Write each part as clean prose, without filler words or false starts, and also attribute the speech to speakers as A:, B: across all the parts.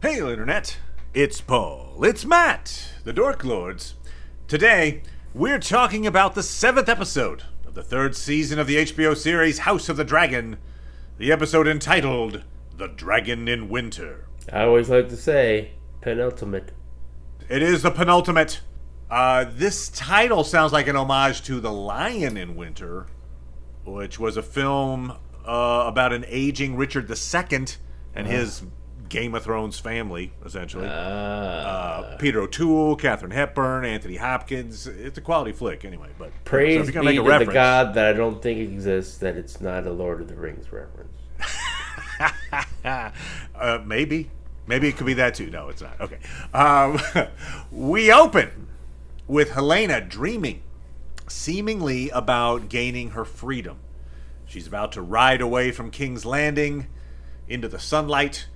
A: Hail, Internet! It's Paul. It's Matt, the Dork Lords. Today, we're talking about the 7th episode of the 3rd season of the HBO series House of the Dragon. The episode entitled, The Dragon in Winter.
B: I always like to say, penultimate.
A: It is the penultimate. This title sounds like an homage to The Lion in Winter, which was a film about an aging Richard II and his Game of Thrones family, essentially. Peter O'Toole, Katharine Hepburn, Anthony Hopkins. It's a quality flick, anyway. But
B: praise be to the God that I don't think exists, that it's not a Lord of the Rings reference.
A: Maybe it could be that too. No, it's not. Okay. We open with Helena dreaming, seemingly about gaining her freedom. She's about to ride away from King's Landing into the sunlight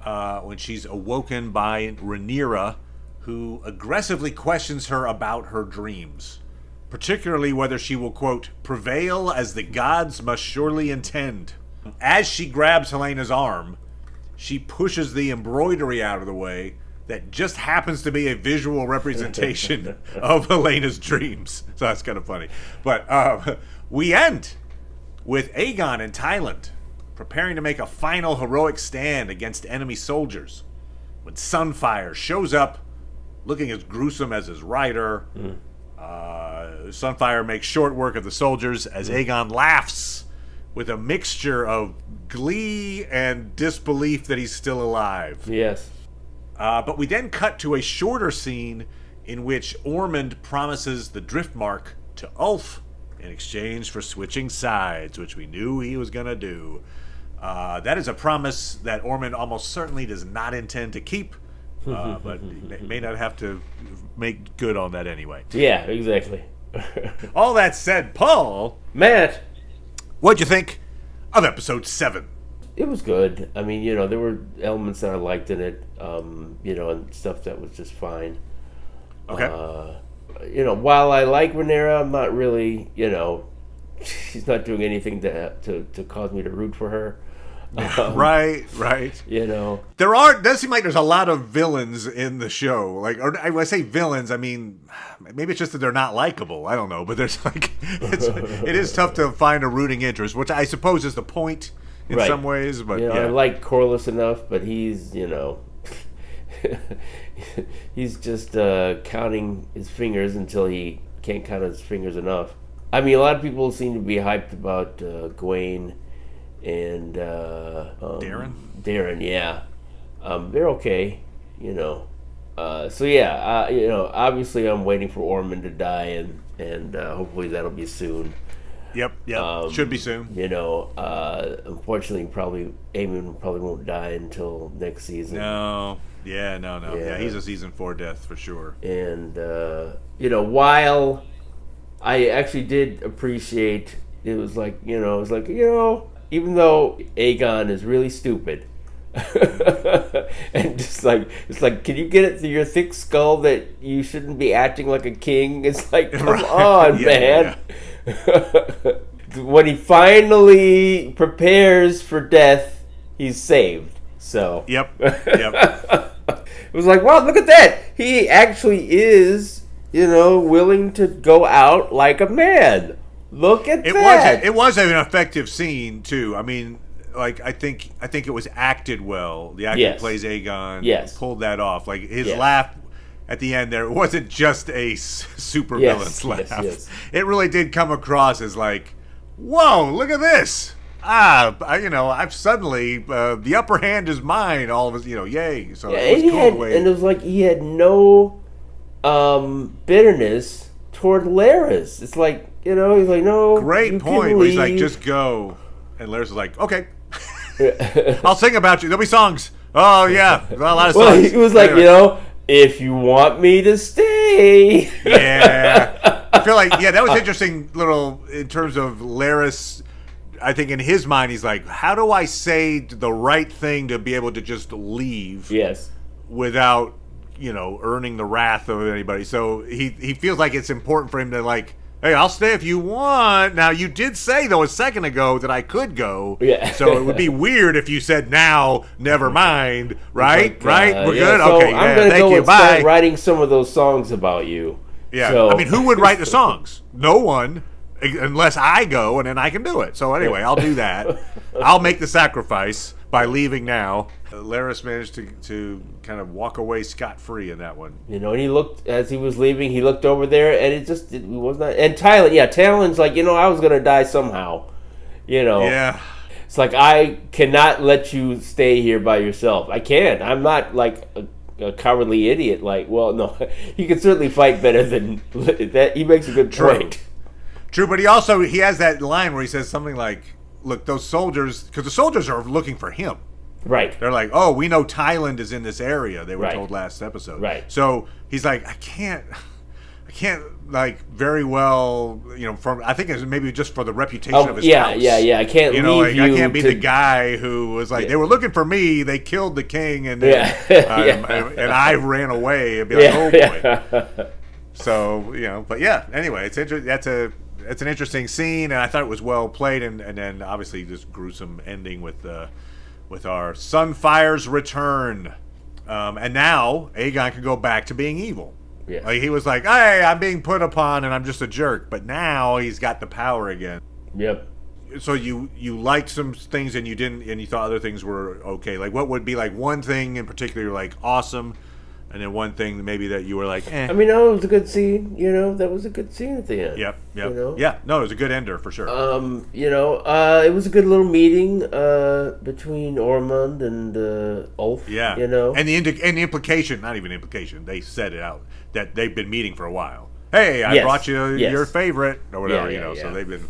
A: when she's awoken by Rhaenyra, who aggressively questions her about her dreams, particularly whether she will, quote, prevail as the gods must surely intend. As she grabs Helena's arm, she pushes the embroidery out of the way that just happens to be a visual representation of Helena's dreams. So that's kind of funny. But we end with Aegon in Thailand, preparing to make a final heroic stand against enemy soldiers, when Sunfire shows up, looking as gruesome as his rider. Sunfire makes short work of the soldiers as Aegon laughs with a mixture of glee and disbelief that he's still alive.
B: Yes.
A: But we then cut to a shorter scene in which Ormond promises the Driftmark to Ulf in exchange for switching sides, which we knew he was going to do. That is a promise that Ormond almost certainly does not intend to keep, but may not have to make good on that anyway.
B: Yeah, exactly.
A: All that said, Paul,
B: Matt,
A: what'd you think of episode 7?
B: It was good. I mean, there were elements that I liked in it, and stuff that was just fine.
A: Okay.
B: While I like Rhaenyra, I'm not really, she's not doing anything to cause me to root for her.
A: Right. There does seem like there's a lot of villains in the show. When I say villains, I mean, maybe it's just that they're not likable. I don't know, but there's it is tough to find a rooting interest, which I suppose is the point in some ways. But
B: I like Corlys enough, but he's he's just counting his fingers until he can't count his fingers enough. I mean, a lot of people seem to be hyped about Gawain and Darren, yeah. They're okay, obviously I'm waiting for Ormond to die, and hopefully that'll be soon.
A: Yep. Should be soon.
B: Unfortunately, Aemon probably won't die until next season.
A: No. Yeah, he's a season 4 death for sure.
B: And while I actually did appreciate, it was like, even though Aegon is really stupid, and just like, it's like, can you get it through your thick skull that you shouldn't be acting like a king? It's like, come on, man. Yeah. When he finally prepares for death, he's saved. So.
A: Yep.
B: It was like, wow, look at that. He actually is, willing to go out like a man. Look at that.
A: It was an effective scene too. I mean, I think it was acted well. The actor who plays Aegon pulled that off. Like his laugh at the end there, it wasn't just a super villain's laugh. Yes. It really did come across as like, whoa, look at this. I've suddenly the upper hand is mine. All of us, yay! So it was cool.
B: And it was like he had no bitterness toward Larys. It's like, he's like, no.
A: Great point. Where he's like, just go, and Larys is like, okay, I'll sing about you. There'll be songs. Oh yeah, a lot of songs.
B: Well, he was like, anyway. If you want me to stay.
A: Yeah, I feel like that was interesting. Little in terms of Larys. I think in his mind, he's like, how do I say the right thing to be able to just leave?
B: Yes.
A: Without, earning the wrath of anybody. So he feels like it's important for him to, like, Hey, I'll stay if you want. Now, you did say, though, a second ago that I could go.
B: Yeah.
A: So it would be weird if you said now, never mind. Right?
B: Like,
A: right? We're
B: yeah,
A: good?
B: so
A: Okay,
B: I'm gonna
A: thank
B: go
A: you.
B: and
A: Bye.
B: start writing some of those songs about you.
A: Yeah.
B: So.
A: I mean, who would write the songs? No one. Unless I go, and then I can do it. So anyway, I'll do that. I'll make the sacrifice by leaving now. Larys managed to kind of walk away scot-free in that one.
B: And he looked, as he was leaving, he looked over there, and it was not. And Talon's like, I was going to die somehow.
A: Yeah.
B: It's like, I cannot let you stay here by yourself. I can't. I'm not like a cowardly idiot. Like, well, no. He can certainly fight better than that. He makes a good point.
A: True, but he has that line where he says something like, look, those soldiers, because the soldiers are looking for him.
B: Right.
A: They're like, oh, we know Thailand is in this area. They were
B: Right.
A: told last episode.
B: Right.
A: So he's like, I can't like very well, I think it's maybe just for the reputation of his house.
B: Yeah. I can't leave you.
A: I can't be the guy who was like, they were looking for me. They killed the king, and and I ran away and be like, oh boy. So but yeah. Anyway, it's it's an interesting scene, and I thought it was well played, and then obviously this gruesome ending with our Sunfire's return, and now Aegon can go back to being evil.
B: Yeah.
A: Like, he was like, hey, I'm being put upon, and I'm just a jerk, but now he's got the power again.
B: Yep.
A: So you liked some things, and you thought other things were okay. Like, what would be like one thing in particular you're like awesome? And then one thing maybe that you were like, eh.
B: I mean, it was a good scene. That was a good scene at the end.
A: Yep. Yeah, no, it was a good ender for sure.
B: It was a good little meeting between Ormond and Ulf.
A: Yeah. And the implication, not even implication, they said it out, that they've been meeting for a while. Hey, I brought you your favorite, or whatever, so they've been,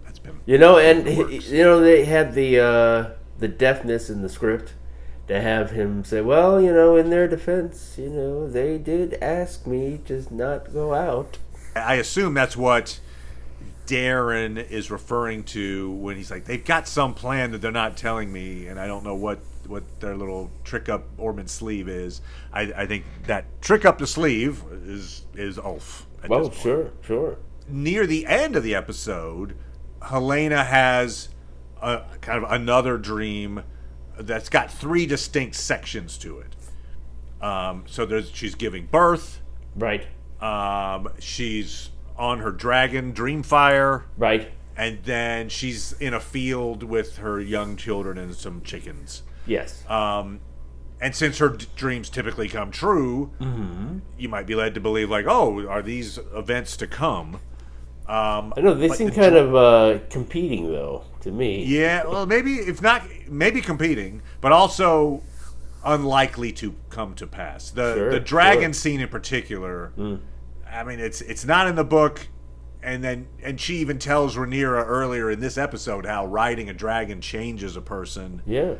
A: that's been...
B: they had the deafness in the script. To have him say, well, in their defense, they did ask me to not go out.
A: I assume that's what Darren is referring to when he's like, they've got some plan that they're not telling me, and I don't know what their little trick up Ormond's sleeve is. I think that trick up the sleeve is Ulf.
B: Well, sure.
A: Near the end of the episode, Helena has a kind of another dream that's got 3 distinct sections to it. So she's giving birth.
B: Right.
A: She's on her dragon, Dreamfire.
B: Right.
A: And then she's in a field with her young children and some chickens.
B: Yes.
A: And since her dreams typically come true, you might be led to believe, like, oh, are these events to come?
B: I know they seem kind of competing, though, to me.
A: Yeah, well, maybe competing, but also unlikely to come to pass. The dragon scene in particular, I mean, it's not in the book, and she even tells Rhaenyra earlier in this episode how riding a dragon changes a person.
B: Yeah.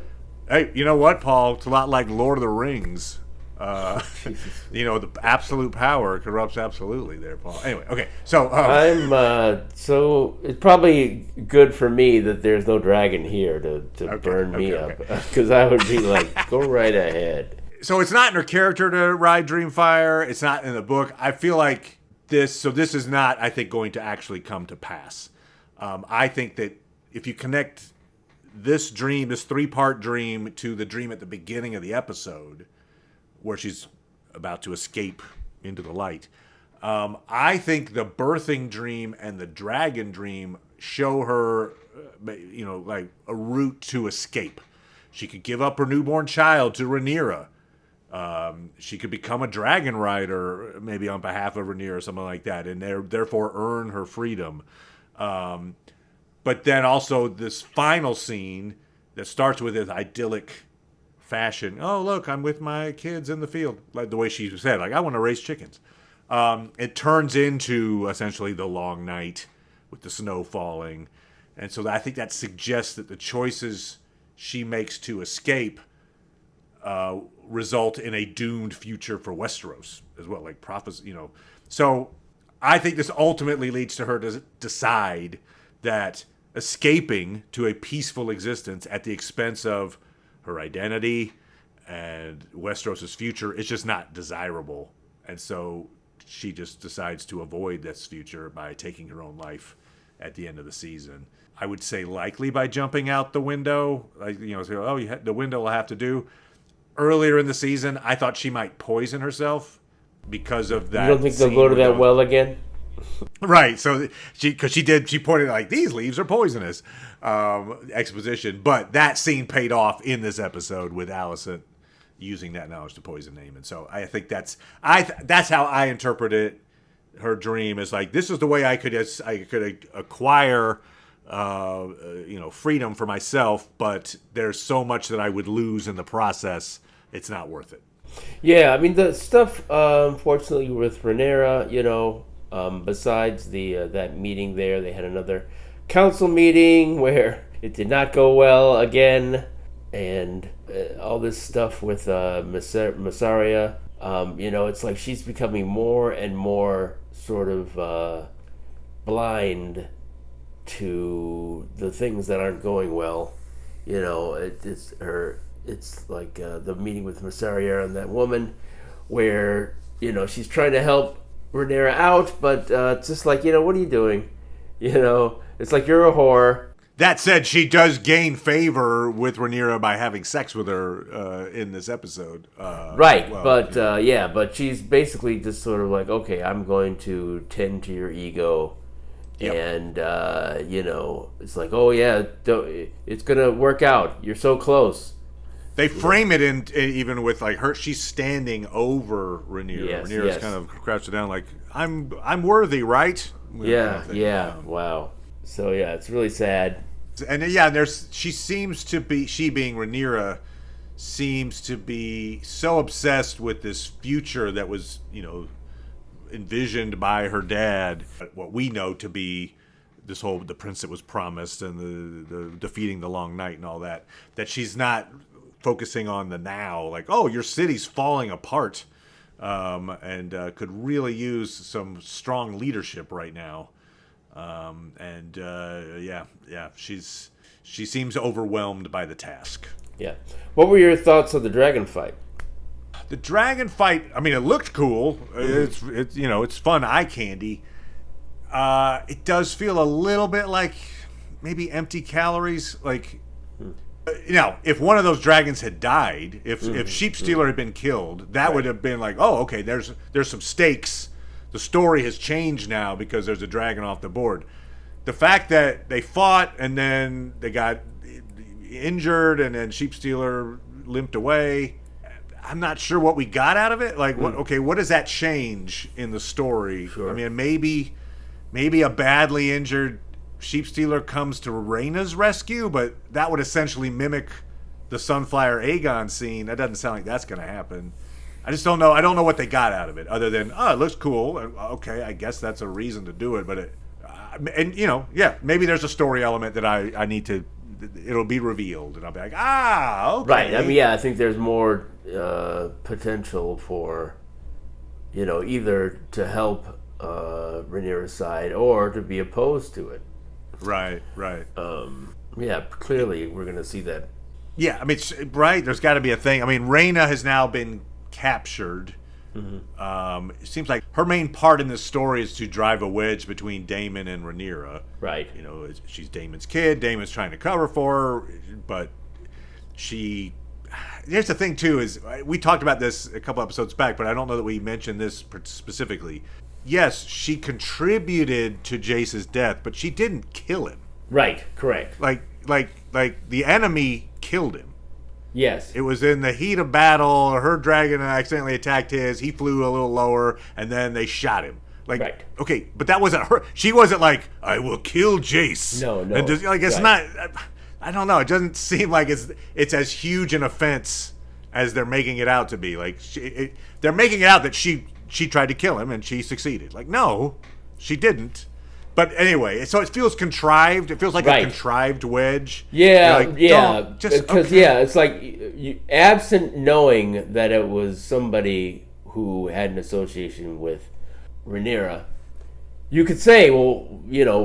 A: Hey, you know what, Paul? It's a lot like Lord of the Rings. The absolute power corrupts absolutely there, Paul. Anyway, okay, so
B: so it's probably good for me that there's no dragon here to burn me up, because I would be like, go right ahead.
A: So it's not in her character to ride Dreamfire. It's not in the book. I feel like this is not, I think, going to actually come to pass. I think that if you connect this 3-part dream to the dream at the beginning of the episode, where she's about to escape into the light, I think the birthing dream and the dragon dream show her, like a route to escape. She could give up her newborn child to Rhaenyra. She could become a dragon rider, maybe on behalf of Rhaenyra or something like that, and therefore earn her freedom. But then also this final scene that starts with this idyllic fashion. Oh, look, I'm with my kids in the field, like the way she said, like, I want to raise chickens. It turns into essentially the long night with the snow falling, and so I think that suggests that the choices she makes to escape result in a doomed future for Westeros as well, like prophecy. So I think this ultimately leads to her to decide that escaping to a peaceful existence at the expense of her identity and Westeros' future is just not desirable. And so she just decides to avoid this future by taking her own life at the end of the season. I would say likely by jumping out the window. Like, the window will have to do. Earlier in the season, I thought she might poison herself because of that.
B: You don't think they'll go to that well again?
A: Right. So she pointed like, these leaves are poisonous, exposition. But that scene paid off in this episode with Alicent using that knowledge to poison Daemon. So I think that's how I interpret it. Her dream is like, this is the way I could acquire freedom for myself, but there's so much that I would lose in the process. It's not worth it.
B: Yeah, I mean, the stuff, unfortunately, with Rhaenyra, besides that meeting there, they had another council meeting where it did not go well again, and all this stuff with Mysaria. It's like she's becoming more and more sort of blind to the things that aren't going well. It's like the meeting with Mysaria and that woman where, she's trying to help Rhaenyra out, but it's just like, what are you doing? It's like you're a whore.
A: That said, she does gain favor with Rhaenyra by having sex with her in this episode.
B: Right, but she's basically just sort of like, okay, I'm going to tend to your ego. Yep. And, it's like, oh, yeah, it's going to work out. You're so close.
A: They frame it in even with like her. She's standing over Rhaenyra.
B: Yes,
A: Rhaenyra's kind of crouched down, like I'm worthy, right?
B: Wow. So yeah, it's really sad.
A: And she being Rhaenyra seems to be so obsessed with this future that was envisioned by her dad. What we know to be the prince that was promised and the defeating the Long Night and all that she's not focusing on the now, like, oh, your city's falling apart, and could really use some strong leadership right now. She seems overwhelmed by the task. Yeah.
B: What were your thoughts of the dragon fight?
A: The dragon fight, I mean, it looked cool. Mm-hmm. It's fun eye candy. It does feel a little bit like maybe empty calories, like. If one of those dragons had died, if Sheepstealer had been killed, that would have been like, oh, okay, there's some stakes. The story has changed now because there's a dragon off the board. The fact that they fought and then they got injured and then Sheepstealer limped away, I'm not sure what we got out of it. Like, what does that change in the story? Sure. I mean, maybe a badly injured Sheepstealer comes to Rhaenyra's rescue, but that would essentially mimic the Sunflower Aegon scene. That doesn't sound like that's going to happen. I just don't know. I don't know what they got out of it, other than, it looks cool. Okay, I guess that's a reason to do it. But maybe there's a story element that I need to. It'll be revealed, and I'll be like, okay.
B: Right. I mean, I think there's more potential for, either to help Rhaenyra's side or to be opposed to it.
A: Right.
B: Clearly we're going to see that.
A: Yeah, I mean, right, there's got to be a thing. I mean, Rhaenyra has now been captured. Mm-hmm. It seems like her main part in this story is to drive a wedge between Daemon and Rhaenyra.
B: Right.
A: She's Daemon's kid. Daemon's trying to cover for her, but here's the thing, too, is we talked about this a couple episodes back, but I don't know that we mentioned this specifically. Yes, she contributed to Jace's death, but she didn't kill him.
B: Right, correct.
A: Like the enemy killed him.
B: Yes.
A: It was in the heat of battle. Her dragon accidentally attacked his. He flew a little lower, and then they shot him. Like, right. Okay, but that wasn't her. She wasn't like, I will kill Jace.
B: No.
A: And just, it's not. I don't know. It doesn't seem like it's as huge an offense as they're making it out to be. Like, they're making it out that she tried to kill him and she succeeded. Like, no, she didn't. But anyway, so it feels contrived. It feels like a contrived wedge.
B: Yeah, it's like absent knowing that it was somebody who had an association with Rhaenyra, you could say, well,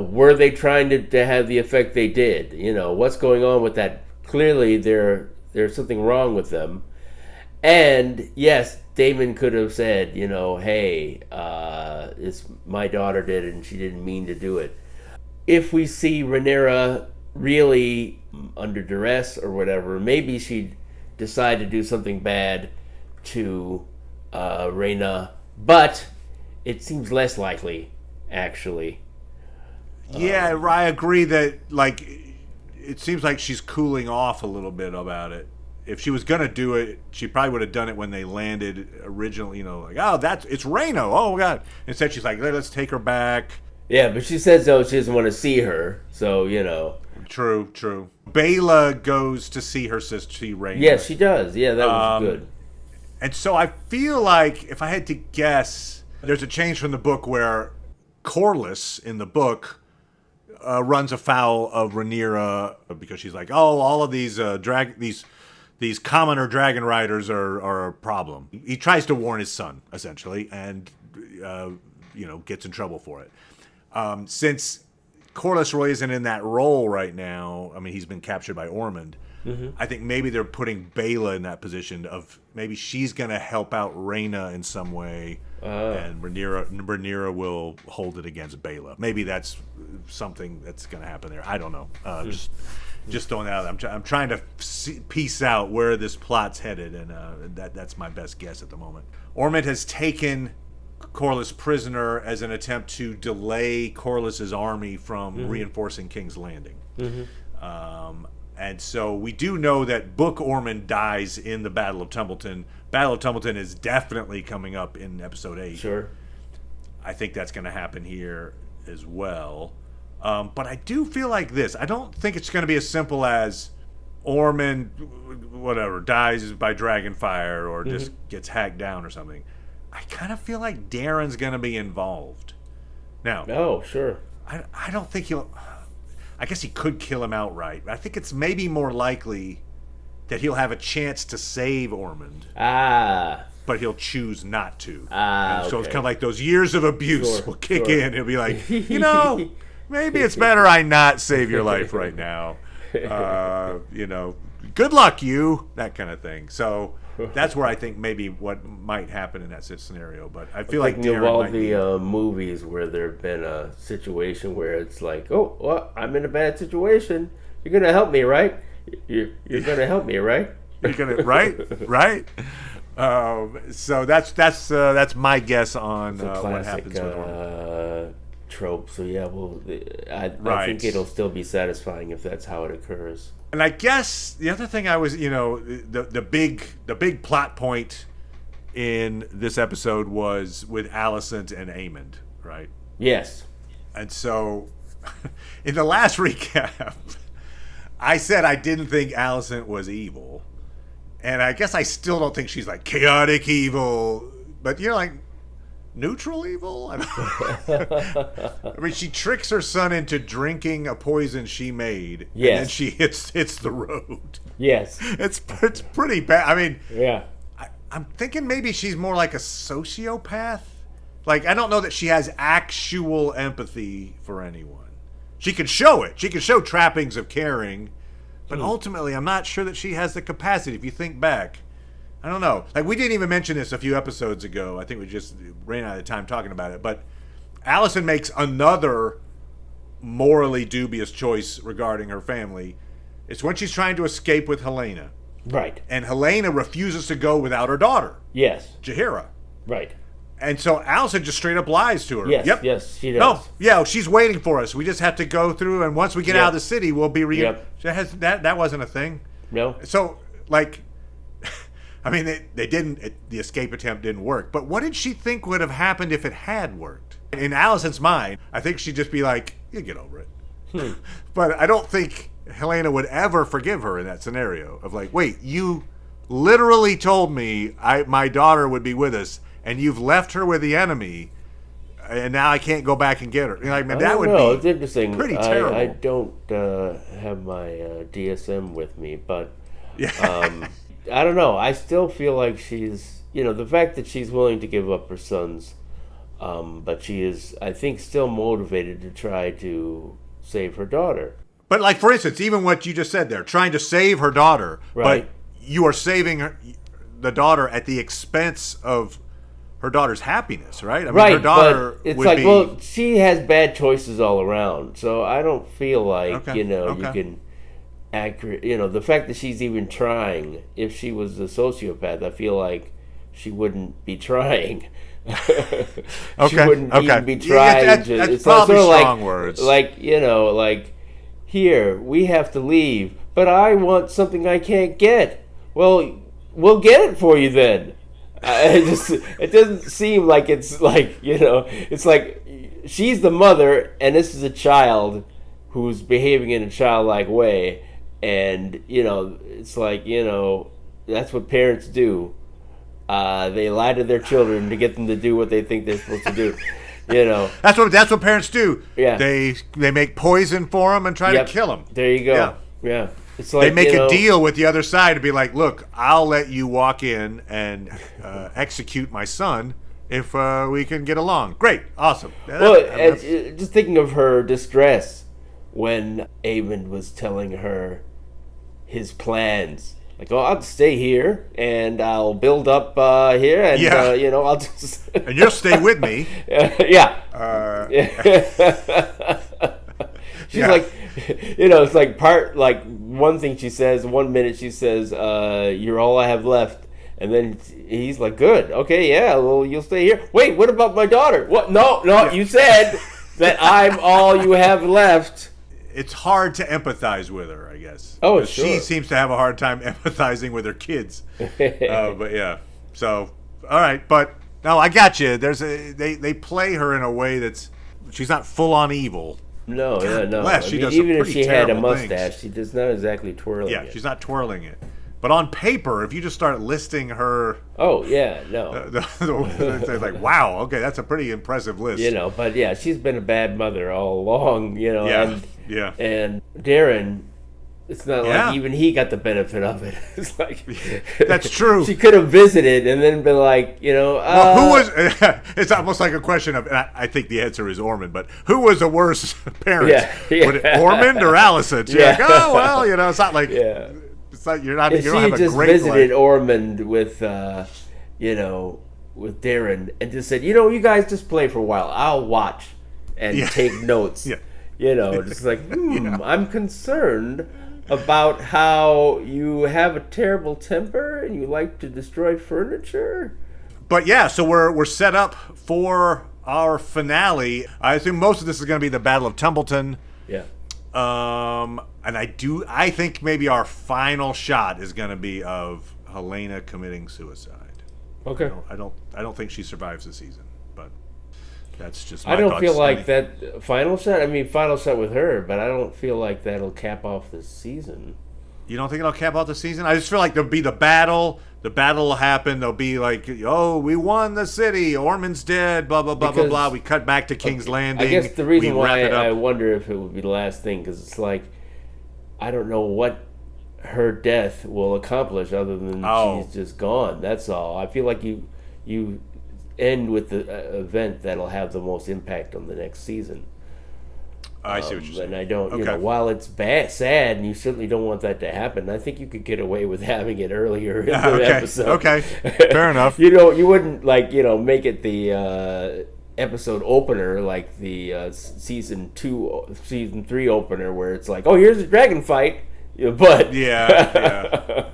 B: were they trying to have the effect they did? What's going on with that? Clearly, there's something wrong with them. And yes, Damon could have said, hey, it's my daughter did it and she didn't mean to do it. If we see Rhaenyra really under duress or whatever, maybe she'd decide to do something bad to Rhaena, but it seems less likely, actually.
A: Yeah, I agree that, like, it seems like she's cooling off a little bit about it. If she was gonna do it, she probably would have done it when they landed originally. Like, oh, it's Rhaena. Oh God! Instead, she's like, let's take her back.
B: Yeah, but she says though she doesn't want to see her, so
A: True. Bela goes to see her sister, see Rhaena.
B: Yes, she does. Yeah, that was good.
A: And so I feel like, if I had to guess, there's a change from the book where Corlys in the book runs afoul of Rhaenyra because she's like, oh, all of these these commoner dragon riders are a problem. He tries to warn his son, essentially, and gets in trouble for it. Since Corlys Roy isn't in that role right now, I mean, he's been captured by Ormond. Mm-hmm. I think maybe they're putting Bela in that position of maybe she's going to help out Rhaena in some way, and Rhaenyra will hold it against Bela. Maybe that's something that's going to happen there. I don't know. Just throwing that out. I'm trying to piece out where this plot's headed, and that's my best guess at the moment. Ormond has taken Corlys prisoner as an attempt to delay Corlys's army from reinforcing King's Landing. Mm-hmm. And so we do know that Book Ormond dies in the Battle of Tumbleton. Battle of Tumbleton is definitely coming up in episode 8.
B: Sure.
A: I think that's going to happen here as well. But I do feel like this. I don't think it's going to be as simple as Ormond, dies by dragonfire or just gets hacked down or something. I kind of feel like Darren's going to be involved. Now,
B: oh, sure.
A: I don't think he'll... I guess he could kill him outright. I think it's maybe more likely that he'll have a chance to save Ormond. But he'll choose not to. So it's kind of like those years of abuse will kick in. He'll be like, maybe it's better I not save your life right now. Good luck, you. That kind of thing. So that's where I think maybe what might happen in that scenario. But I feel like Darren
B: all the movies where there have been a situation where it's like, oh, well, I'm in a bad situation. You're gonna help me, right? You're gonna help me, right?
A: You're gonna right. So that's my guess on what happens with Ormond.
B: Trope. So yeah, well, I think it'll still be satisfying if that's how it occurs.
A: And I guess the other thing the big plot point in this episode was with Alicent and Aemond, right?
B: Yes.
A: And so, in the last recap, I said I didn't think Alicent was evil, and I guess I still don't think she's like chaotic evil, but like neutral evil. I mean, she tricks her son into drinking a poison she made, and then she hits the road.
B: Yes,
A: it's pretty bad. I mean,
B: yeah,
A: I'm thinking maybe she's more like a sociopath. Like, I don't know that she has actual empathy for anyone. She can show it. She can show trappings of caring, but ultimately, I'm not sure that she has the capacity. If you think back. I don't know. Like, we didn't even mention this a few episodes ago. I think we just ran out of time talking about it. But Alicent makes another morally dubious choice regarding her family. It's when she's trying to escape with Helena.
B: Right.
A: And Helena refuses to go without her daughter.
B: Yes.
A: Jaehaera.
B: Right.
A: And so Alicent just straight up lies to her.
B: Yes,
A: yep.
B: Yes, she does.
A: No, yeah, she's waiting for us. We just have to go through, and once we get out of the city, we'll be that wasn't a thing.
B: No.
A: So, like... I mean, they didn't. The escape attempt didn't work. But what did she think would have happened if it had worked? In Alicent's mind, I think she'd just be like, "You get over it." But I don't think Helena would ever forgive her in that scenario of like, "Wait, you literally told me my daughter would be with us, and you've left her with the enemy, and now I can't go back and get her." Like, man, that would be
B: it's interesting.
A: Pretty terrible.
B: I don't have my DSM with me, but.
A: Yeah.
B: I don't know. I still feel like she's, the fact that she's willing to give up her sons, but she is, I think, still motivated to try to save her daughter.
A: But, for instance, even what you just said there, trying to save her daughter,
B: right.
A: But you are saving her. the daughter at the expense of her daughter's happiness, right? I mean,
B: right,
A: her daughter
B: but it's
A: would
B: like,
A: be.
B: well, she has bad choices all around, so I don't feel like
A: Okay,
B: you
A: okay.
B: can accurate. The fact that she's even trying. If she was a sociopath, I feel like she wouldn't be trying. She wouldn't even be trying.
A: That's
B: It's
A: probably
B: sort of
A: strong words.
B: Like here we have to leave, but I want something I can't get. Well, we'll get it for you then. It doesn't seem like it's like it's like she's the mother and this is a child who's behaving in a childlike way, and it's like that's what parents do. They lie to their children to get them to do what they think they're supposed to do.
A: That's what parents do.
B: Yeah.
A: They make poison for them and try to kill them.
B: There you go. Yeah. It's like,
A: they make a deal with the other side to be like, look, I'll let you walk in and execute my son if we can get along. Great. Awesome.
B: Just thinking of her distress when Aemon was telling her his plans. Like, I'll stay here and I'll build up here and, I'll just...
A: and you'll stay with me.
B: Yeah. She's like, it's like one thing she says, 1 minute she says, you're all I have left. And then he's like, good. Okay, yeah, well, you'll stay here. Wait, what about my daughter? What? No, you said that I'm all you have left.
A: It's hard to empathize with her, I guess.
B: Oh, sure.
A: She seems to have a hard time empathizing with her kids. But yeah, so all right, but no, I got you. They play her in a way that's she's not full on evil.
B: No,
A: God
B: no.
A: bless,
B: Even if she had a mustache,
A: things.
B: she does not exactly twirling.
A: Yeah, she's not twirling it. But on paper, if you just start listing her,
B: oh yeah, no,
A: it's like wow, okay, that's a pretty impressive list.
B: But yeah, she's been a bad mother all along.
A: Yeah.
B: And Darren, it's not like even he got the benefit of it. It's like
A: that's true.
B: She could have visited and then been like,
A: well, who was? It's almost like a question of. And I think the answer is Ormond, but who was the worse parent?
B: Yeah.
A: Would it Ormond or Alicent? You're like, oh well, it's not like.
B: Yeah.
A: It's not, you don't
B: if
A: have a
B: just
A: great
B: visited
A: life.
B: Ormond with, with Darren and just said, you guys just play for a while. I'll watch and take notes.
A: Yeah.
B: Just like, I'm concerned about how you have a terrible temper and you like to destroy furniture.
A: But yeah, so we're set up for our finale. I assume most of this is going to be the Battle of Tumbleton.
B: Yeah.
A: And I think maybe our final shot is going to be of Helena committing suicide.
B: Okay.
A: I don't think she survives the season, but that's just my
B: I don't
A: thoughts.
B: feel like that final shot. I mean, final shot with her, but I don't feel like that'll cap off the season.
A: You don't think it'll cap off the season? I just feel like there'll be the battle. The battle will happen. They'll be like, oh, we won the city. Ormond's dead. Blah, blah, blah, blah, blah. We cut back to King's Landing.
B: I guess the reason why I
A: up.
B: wonder if it would be the last thing, because it's like, I don't know what her death will accomplish other than she's just gone. That's all. I feel like you end with the event that'll have the most impact on the next season.
A: I see what you're saying.
B: And I don't, while it's sad, and you certainly don't want that to happen, I think you could get away with having it earlier in the episode.
A: Okay, fair enough.
B: You wouldn't make it the episode opener like the season 3 opener where it's like, oh, here's a dragon fight, but
A: yeah.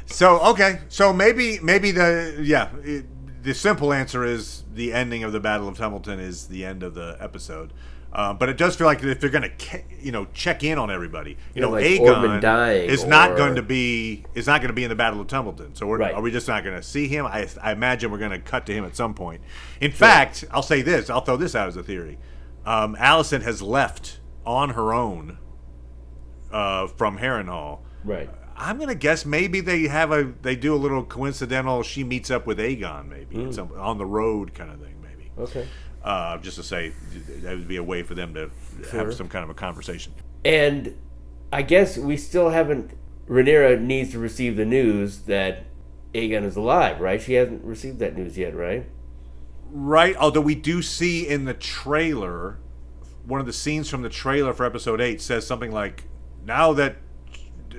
A: So maybe the simple answer is the ending of the Battle of Tumbleton is the end of the episode. But it does feel like if they're going to, check in on everybody,
B: like
A: Aegon is not going to be in the Battle of Tumbleton. So are we just not going to see him? I imagine we're going to cut to him at some point. In fact, I'll say this. I'll throw this out as a theory. Alicent has left on her own from Harrenhal.
B: Right.
A: I'm gonna guess maybe they do a little coincidental. She meets up with Aegon maybe on the road kind of thing maybe.
B: Okay.
A: Just to say that would be a way for them to have some kind of a conversation.
B: And I guess we still haven't. Rhaenyra needs to receive the news that Aegon is alive, right? She hasn't received that news yet, right?
A: Right. Although we do see in the trailer, one of the scenes from the trailer for episode 8 says something like, "Now that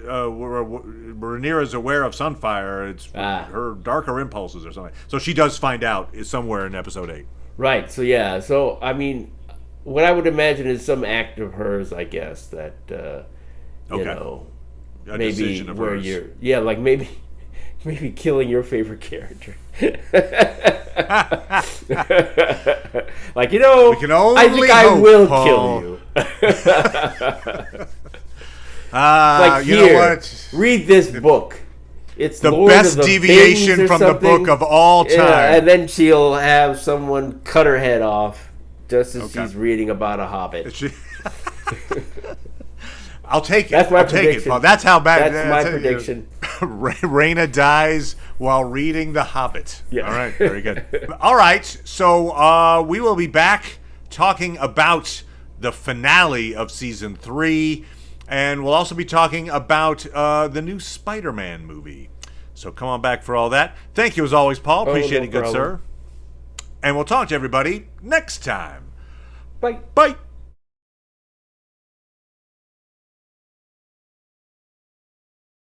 A: Rhaenyra's aware of Sunfire, it's her darker impulses or something. So she does find out is somewhere in episode 8.
B: Right. So yeah. So I mean, what I would imagine is some act of hers, I guess, that you know,
A: A
B: maybe
A: decision of
B: where
A: hers.
B: you're like maybe killing your favorite character. Like, you know,
A: We can only
B: I think I
A: hope,
B: will
A: Paul.
B: kill you. Like,
A: you
B: here,
A: know what?
B: read this book. It's
A: The
B: Lord
A: best
B: of the
A: deviation
B: Things or
A: from the
B: something.
A: book of all time.
B: Yeah, and then she'll have someone cut her head off just as
A: Okay.
B: she's reading about a hobbit.
A: I'll take it.
B: That's my
A: I'll take it,
B: prediction.
A: Paul. That's how bad.
B: That's my prediction.
A: Rhaenyra dies while reading The Hobbit.
B: Yeah.
A: All right. Very good. All right. So we will be back talking about the finale of season 3, and we'll also be talking about the new Spider-Man movie. So come on back for all that. Thank you as always, Paul. Appreciate
B: no
A: it, good
B: problem.
A: sir. And we'll talk to everybody next time.
B: Bye.
A: Bye.